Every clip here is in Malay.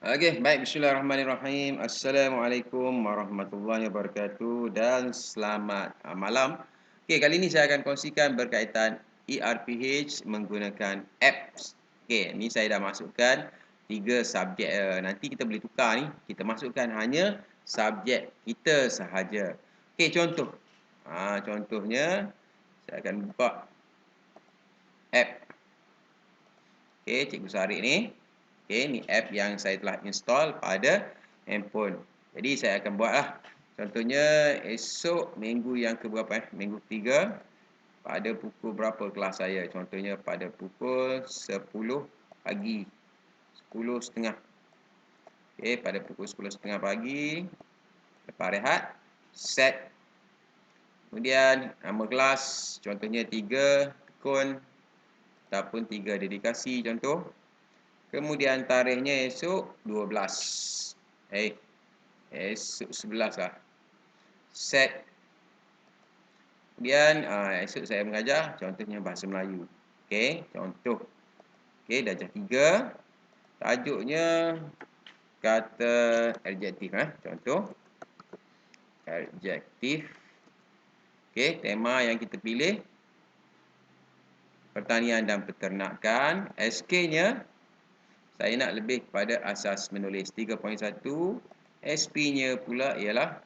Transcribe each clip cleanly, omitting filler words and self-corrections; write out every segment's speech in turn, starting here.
Okey, baik. Bismillahirrahmanirrahim. Assalamualaikum warahmatullahi wabarakatuh dan selamat malam. Okey, kali ini saya akan kongsikan berkaitan ERPH menggunakan apps. Okey, ni saya dah masukkan 3 subjek. Nanti kita boleh tukar ni. Kita masukkan hanya subjek kita sahaja. Okey, contoh. Contohnya saya akan buka app. Okey, Cikgu Sarik ni. Okey, ni app yang saya telah install pada handphone. Jadi saya akan buatlah. Contohnya esok minggu yang ke berapa Minggu 3 pada pukul berapa kelas saya? Contohnya pada pukul 10 pagi. 10.30. Okey, pada pukul 10.30 pagi lepas rehat, set. Kemudian nama kelas contohnya 3 tekun ataupun 3 dedikasi contoh. Kemudian tarikhnya esok 12. Esok 11 lah. Set. Kemudian esok saya mengajar contohnya bahasa Melayu. Okey, contoh. Okey, darjah 3. Tajuknya kata adjektif contoh. Adjektif. Okey, tema yang kita pilih pertanian dan peternakan. SK-nya saya nak lebih kepada asas menulis 3.1. SP-nya pula ialah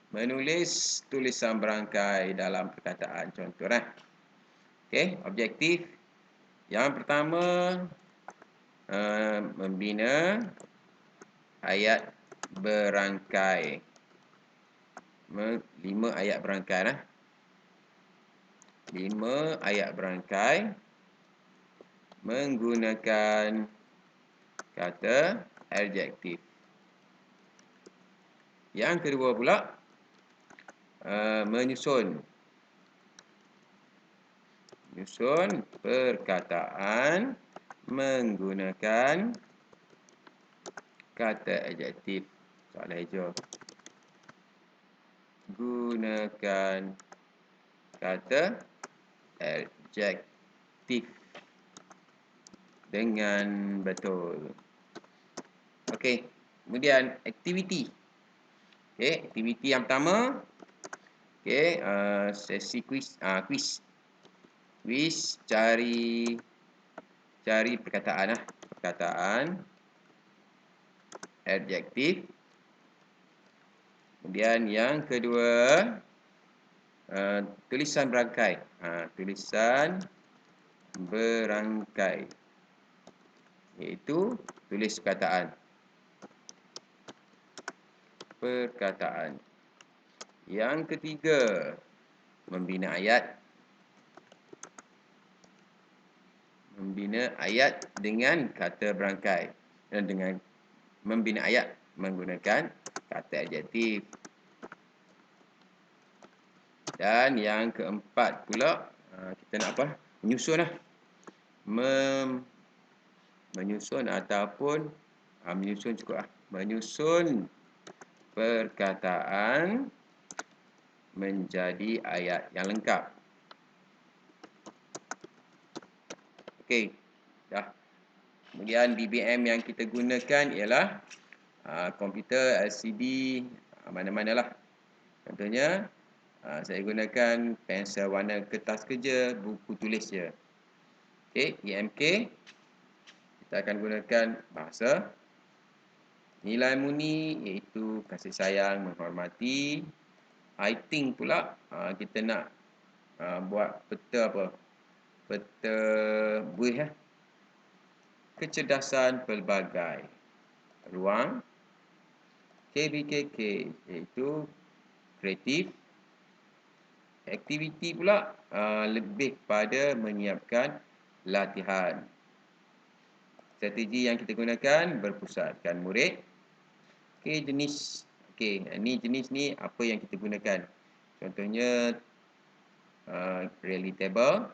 menulis tulisan berangkai dalam perkataan. Contoh Okey, objektif. Yang pertama membina ayat berangkai. 5 ayat berangkai 5 ayat berangkai menggunakan kata adjektif. Yang kedua pula menyusun perkataan menggunakan kata adjektif. Soalan hijau. Gunakan kata adjektif dengan betul. Okey, kemudian aktiviti. Okey, aktiviti yang pertama. Okey, sesi kuis. Kuis cari perkataan perkataan adjektif. Kemudian yang kedua tulisan berangkai. Tulisan berangkai iaitu tulis perkataan. Yang ketiga membina ayat. Membina ayat dengan kata berangkai dan dengan membina ayat menggunakan kata adjektif. Dan yang keempat pula kita nak menyusun menyusun ataupun menyusun cukup menyusun perkataan menjadi ayat yang lengkap. Okey, dah. Kemudian BBM yang kita gunakan ialah komputer LCD mana-manalah. Contohnya saya gunakan pensel warna kertas kerja, buku tulis je. Okey, EMK kita akan gunakan bahasa. Nilai murni iaitu kasih sayang, menghormati. I think pula kita nak buat peta peta buih kecerdasan pelbagai ruang. KBKK iaitu kreatif. Aktiviti pula lebih pada menyiapkan latihan. Strategi yang kita gunakan berpusatkan murid. Okey, jenis. Okey, jenis ni apa yang kita gunakan. Contohnya rally table.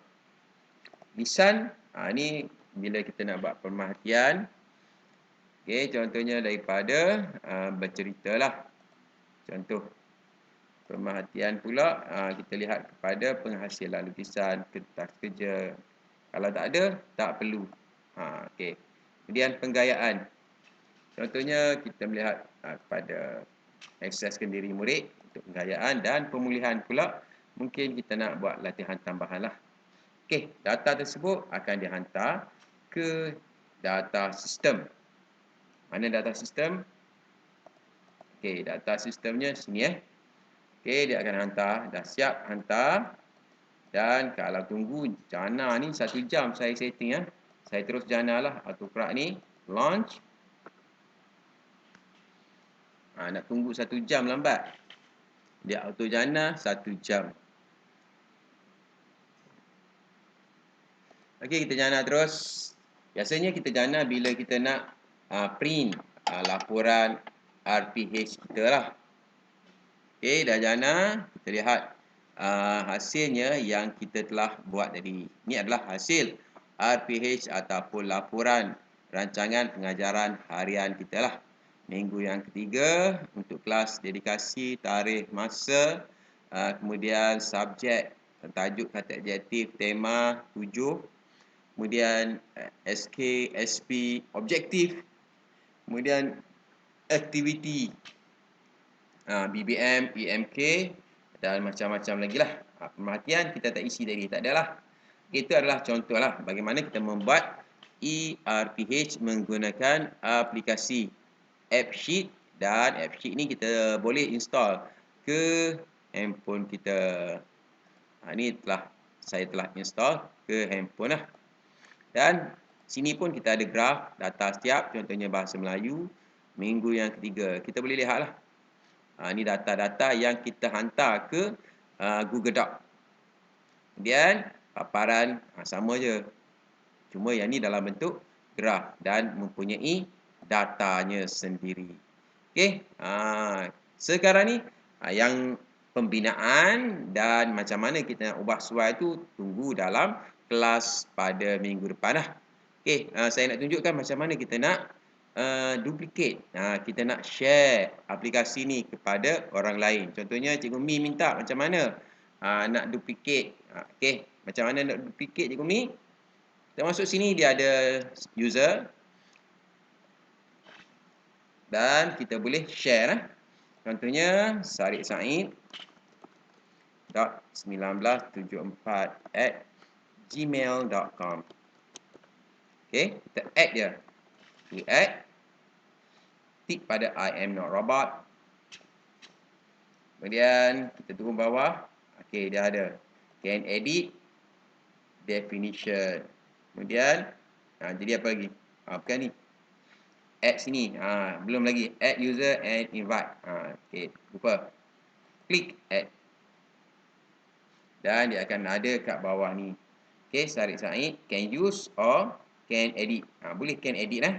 Lisan, ni bila kita nak buat pemerhatian. Okey, contohnya daripada berceritalah. Contoh pemerhatian pula kita lihat kepada penghasilan lukisan, kertas kerja. Kalau tak ada, tak perlu. Okey. Kemudian penggayaan. Contohnya kita melihat pada akses kendiri murid untuk penggayaan dan pemulihan pula, mungkin kita nak buat latihan tambahan lah. Okey, data tersebut akan dihantar ke data sistem. Mana data sistem? Okey, data sistemnya sini Okey, dia akan hantar, dah siap hantar. Dan kalau tunggu jana ni 1 jam saya setting Saya terus jana lah autocorrect ni, launch. Nak tunggu 1 jam lambat. Dia auto jana 1 jam. Okey, kita jana terus. Biasanya kita jana bila kita nak print laporan RPH kita lah. Okey, dah jana, kita lihat hasilnya yang kita telah buat tadi. Ini adalah hasil RPH ataupun laporan rancangan pengajaran harian kita lah. Minggu yang ketiga untuk kelas dedikasi, tarikh, masa, kemudian subjek, tajuk, kata adjektif, tema 7. Kemudian SK, SP, objektif, kemudian aktiviti, BBM, EMK dan macam-macam lagi lah. Pemerhatian kita tak isi tadi, tak adalah. Itu adalah contoh lah bagaimana kita membuat ERPH menggunakan aplikasi AppSheet, dan AppSheet ni kita boleh install ke handphone kita. Ini saya telah install ke handphone lah. Dan sini pun kita ada graf data setiap, contohnya bahasa Melayu, minggu yang ketiga. Kita boleh lihat lah. Ini data-data yang kita hantar ke Google Doc. Kemudian paparan sama je. Cuma yang ni dalam bentuk graf dan mempunyai datanya sendiri. Okey. Sekarang ni yang pembinaan dan macam mana kita nak ubah suai tu tunggu dalam kelas pada minggu depan lah. Okey, saya nak tunjukkan macam mana kita nak duplicate. Kita nak share aplikasi ni kepada orang lain. Contohnya Cikgu Mi minta macam mana nak duplicate. Okey, macam mana nak duplicate Cikgu Mi? Kita masuk sini, dia ada user. Dan kita boleh share. Contohnya Sariq Said .1974@gmail.com. Okey, kita add dia. Kita add. Tik pada I am not robot. Kemudian kita turun bawah. Okey, dia ada. Can edit definition. Kemudian jadi apa lagi? Bukan ni. Add sini. Belum lagi. Add user and invite. Okey, lupa. Klik add. Dan dia akan ada kat bawah ni. Okey, Sariq Said can use or can edit. Boleh can edit lah.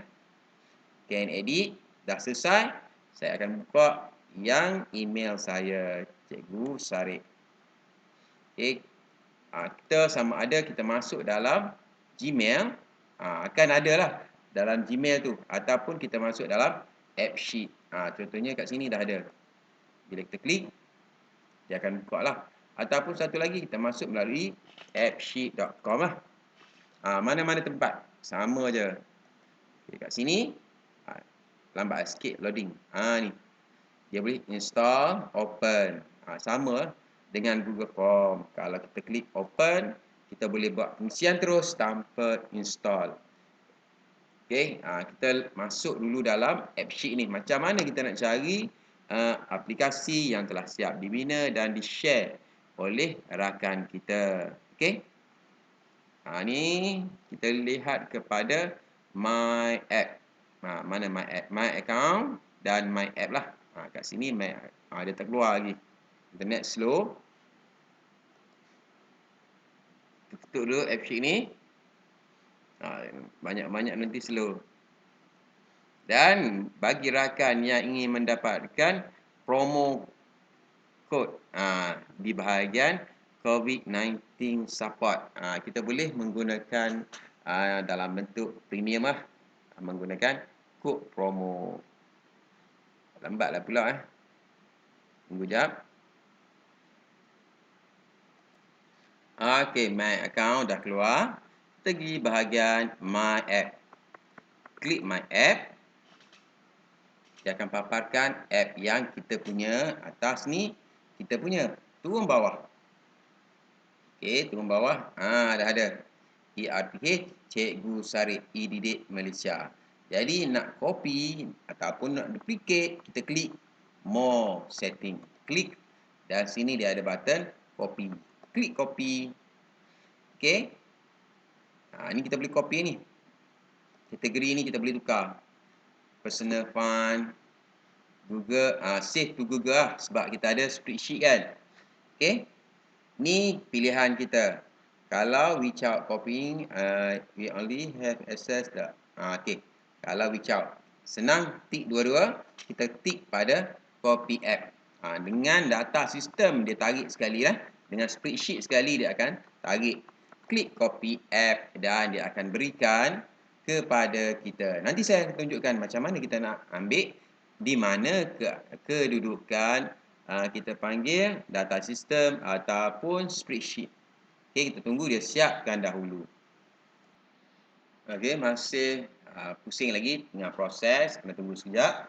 Can edit. Dah selesai. Saya akan buka yang email saya, Cikgu Sariq. Okey. Kita sama ada kita masuk dalam Gmail. Akan ada lah dalam Gmail tu. Ataupun kita masuk dalam AppSheet. Contohnya kat sini dah ada. Bila kita klik, dia akan buka lah. Ataupun satu lagi, kita masuk melalui appsheet.com lah. Mana-mana tempat. Sama je. Okay, kat sini, lambat sikit loading. Ni. Dia boleh install, open. Sama dengan Google Form. Kalau kita klik open, kita boleh buat pengisian terus tanpa install. Okay, kita masuk dulu dalam AppSheet ni. Macam mana kita nak cari aplikasi yang telah siap dibina dan di-share oleh rakan kita. Okey. Ni kita lihat kepada My App. Mana My App? My Account dan My App lah. Kat sini My dia tak keluar lagi. Internet slow. Tutup dulu AppSheet ni. Banyak-banyak nanti slow. Dan bagi rakan yang ingin mendapatkan promo code di bahagian COVID-19 support, kita boleh menggunakan dalam bentuk premium lah, menggunakan kod promo. Lambatlah pula tunggu jap. Okey, my account dah keluar. Kita pergi bahagian my app. Klik my app. Dia akan paparkan app yang kita punya. Atas ni kita punya. Turun bawah. Okey, turun bawah. Dah ada. ERPH Cikgu Sarip E-Didik Malaysia. Jadi nak copy ataupun nak duplicate, kita klik more setting. Klik dan sini dia ada button copy. Klik copy. Okey. Ni kita boleh copy ni. Kategori ni kita boleh tukar. Personal fund, Google, save to Google lah sebab kita ada spreadsheet kan. Okey. Ni pilihan kita. Kalau without copying, we only have access the okey. Kalau without, senang tik dua-dua, kita tik pada copy app. Dengan data sistem dia tarik sekali lah. Dengan spreadsheet sekali dia akan tarik. Klik copy app dan dia akan berikan kepada kita. Nanti saya akan tunjukkan macam mana kita nak ambil di mana kedudukan kita panggil data sistem ataupun spreadsheet. Okey, kita tunggu dia siapkan dahulu. Okey, masih pusing lagi tengah proses, kena tunggu sekejap.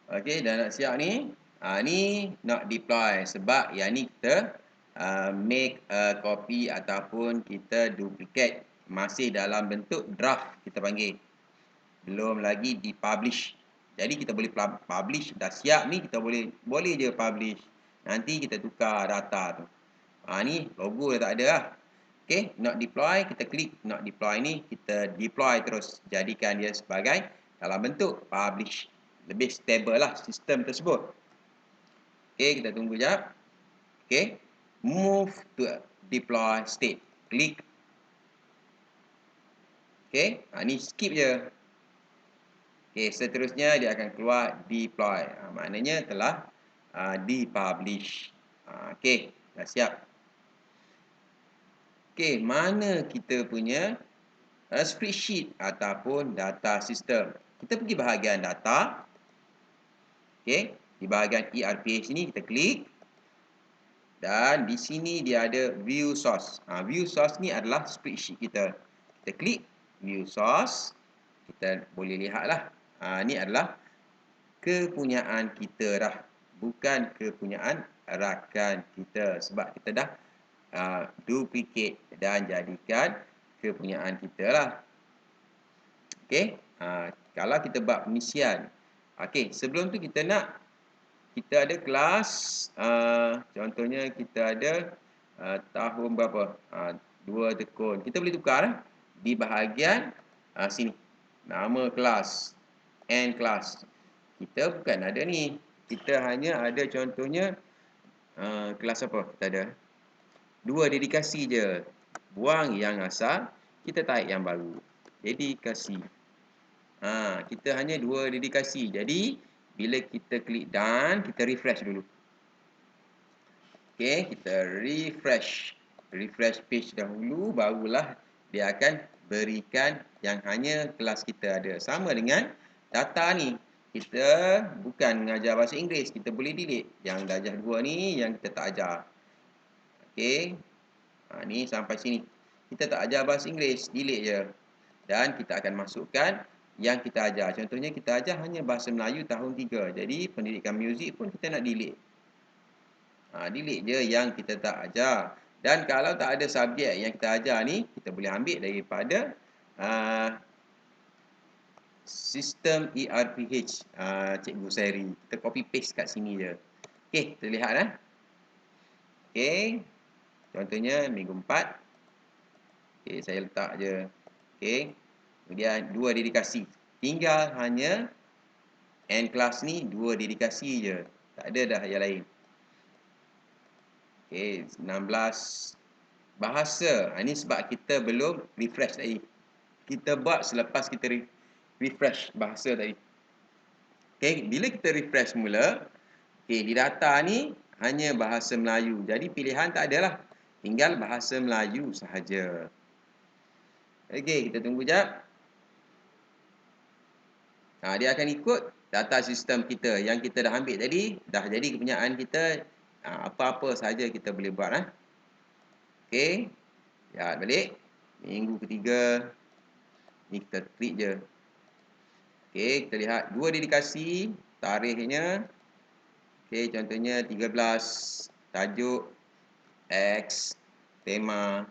Okey, dah nak siap ni. Ni nak deploy sebab yang ni kita make a copy ataupun kita duplicate, masih dalam bentuk draft kita panggil. Belum lagi dipublish. Jadi kita boleh publish, dah siap ni kita boleh je publish. Nanti kita tukar data tu. Ni logo dah tak ada lah. Okey, not deploy, kita klik not deploy ni, kita deploy terus. Jadikan dia sebagai dalam bentuk publish. Lebih stable lah sistem tersebut. Okey, kita tunggu jap. Okey, move to deploy state. Klik. Okey, ni skip je. Okey, seterusnya dia akan keluar deploy. Maknanya telah dipublish. Okey, dah siap. Okey, mana kita punya spreadsheet ataupun data sistem. Kita pergi bahagian data. Okey, di bahagian ERPH sini kita klik. Dan di sini dia ada view source. View source ni adalah spreadsheet kita. Kita klik view source. Kita boleh lihatlah. Ni adalah kepunyaan kita dah, bukan kepunyaan rakan kita sebab kita dah duplicate dan jadikan kepunyaan kita lah. Okey, kalau kita buat pengisian. Okey, sebelum tu kita ada kelas, contohnya kita ada tahun berapa, 2 tekun. Kita boleh tukar lah di bahagian sini, nama kelas, end kelas. Kita bukan ada ni, kita hanya ada contohnya kelas apa kita ada, 2 dedikasi je. Buang yang asal, kita tarik yang baru. Dedikasi. Kita hanya 2 dedikasi. Jadi bila kita klik done, kita refresh dulu. Okey, kita refresh page dahulu, barulah dia akan berikan yang hanya kelas kita ada. Sama dengan data ni, kita bukan mengajar bahasa Inggeris, kita boleh delete. Yang darjah 2 ni yang kita tak ajar. Okey, ni sampai sini kita tak ajar bahasa Inggeris, delete je. Dan kita akan masukkan yang kita ajar. Contohnya kita ajar hanya bahasa Melayu tahun 3. Jadi pendidikan muzik pun kita nak delete. Delete je yang kita tak ajar. Dan kalau tak ada subjek yang kita ajar ni, kita boleh ambil daripada sistem ERPH Cikgu Seri. Kita copy paste kat sini je. Okey, kita lihat lah. Okey, contohnya minggu 4. Okey, saya letak je. Okey, kemudian 2 dedikasi. Tinggal hanya end class ni 2 dedikasi je. Tak ada dah yang lain. Okey, 16 bahasa. Ini sebab kita belum refresh tadi. Kita buat selepas kita refresh bahasa tadi. Okey, bila kita refresh semula, okey, di data ni hanya bahasa Melayu. Jadi pilihan tak adalah. Tinggal bahasa Melayu sahaja. Okey, kita tunggu jap. Dia akan ikut data sistem kita yang kita dah ambil tadi, dah jadi kepunyaan kita. Apa-apa saja kita boleh buat. Okey, lihat balik. Minggu ketiga. Ni kita klik je. Okey, kita lihat dua dedikasi, tarikhnya. Okey, contohnya 13, tajuk X, tema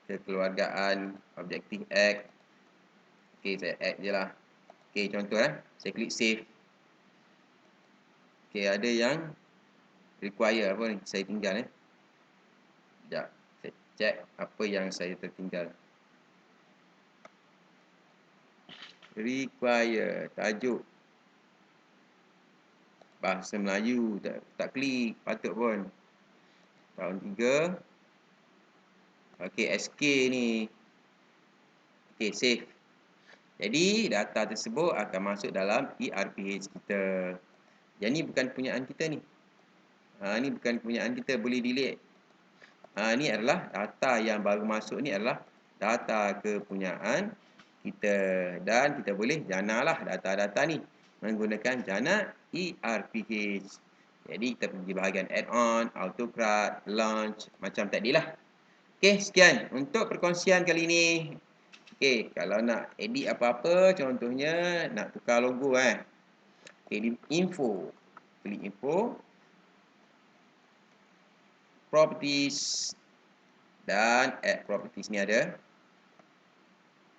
kekeluargaan, objektif X. Okey, saya add je lah. Okey, contoh saya klik save. Okey, ada yang require apa ni? Saya tinggal Sekejap, saya check apa yang saya tertinggal. Require tajuk bahasa Melayu, tak klik, patut pun. Tahun 3. Okey, SK ni. Okey, save. Jadi, data tersebut akan masuk dalam ERPH kita. Yang ni bukan kepunyaan kita ni. Ni bukan kepunyaan kita, boleh delete. Ni adalah data yang baru masuk ni adalah data kepunyaan kita. Dan kita boleh janalah data-data ni menggunakan jana ERPH. Jadi, kita pergi bahagian add-on, autocrat, launch, macam tadilah. Okey, sekian untuk perkongsian kali ini. Okey, kalau nak edit apa-apa, contohnya nak tukar logo Okey, info. Klik info. Properties. Dan add properties ni ada.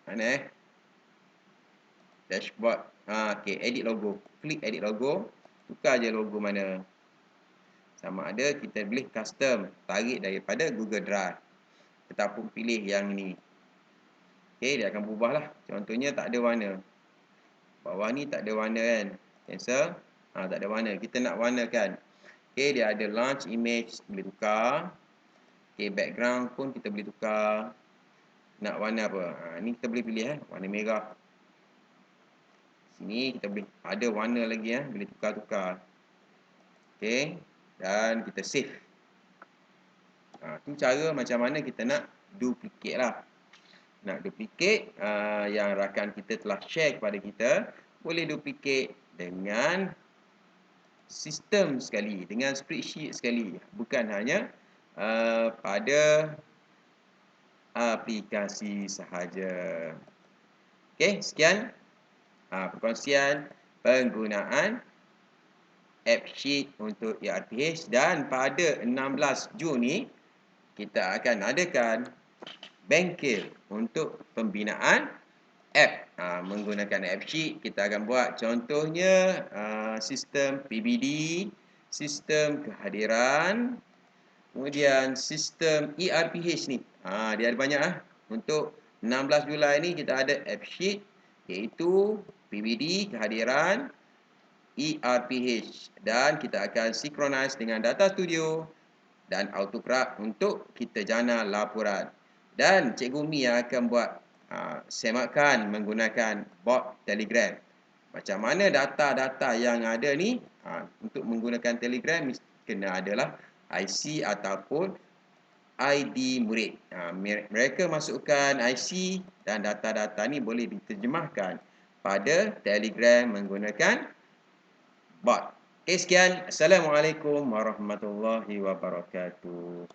Mana Dashboard. Okey, edit logo. Klik edit logo. Tukar je logo mana. Sama ada kita boleh custom. Tarik daripada Google Drive. Ataupun pilih yang ni. Okey, dia akan berubah lah. Contohnya tak ada warna. Bawah ni tak ada warna kan. Cancel. Tak ada warna. Kita nak warnakan. Okey, dia ada launch image. Boleh tukar. Okey, background pun kita boleh tukar. Nak warna apa? Ni kita boleh pilih warna merah. Sini kita boleh ada warna lagi boleh tukar-tukar. Okey, dan kita save. Tu cara macam mana kita nak duplicate lah. Nak duplicate yang rakan kita telah share kepada kita, boleh duplicate dengan sistem sekali, dengan spreadsheet sekali, bukan hanya pada aplikasi sahaja. Okey, sekian perkongsian penggunaan AppSheet untuk ERPH, dan pada 16 Jun ni kita akan adakan bengkel untuk pembinaan app menggunakan AppSheet. Kita akan buat contohnya sistem PBD, sistem kehadiran, kemudian sistem ERPH ni. Dia ada banyak Untuk 16 Julai ni kita ada AppSheet, iaitu PBD, kehadiran, ERPH, dan kita akan synchronize dengan Data Studio dan AutoCraft untuk kita jana laporan. Dan Cikgu Mi akan buat semakan menggunakan bot Telegram. Macam mana data-data yang ada ni untuk menggunakan Telegram kena adalah IC ataupun ID murid. Mereka masukkan IC dan data-data ni boleh diterjemahkan pada Telegram menggunakan bot. Okey, sekian. Assalamualaikum warahmatullahi wabarakatuh.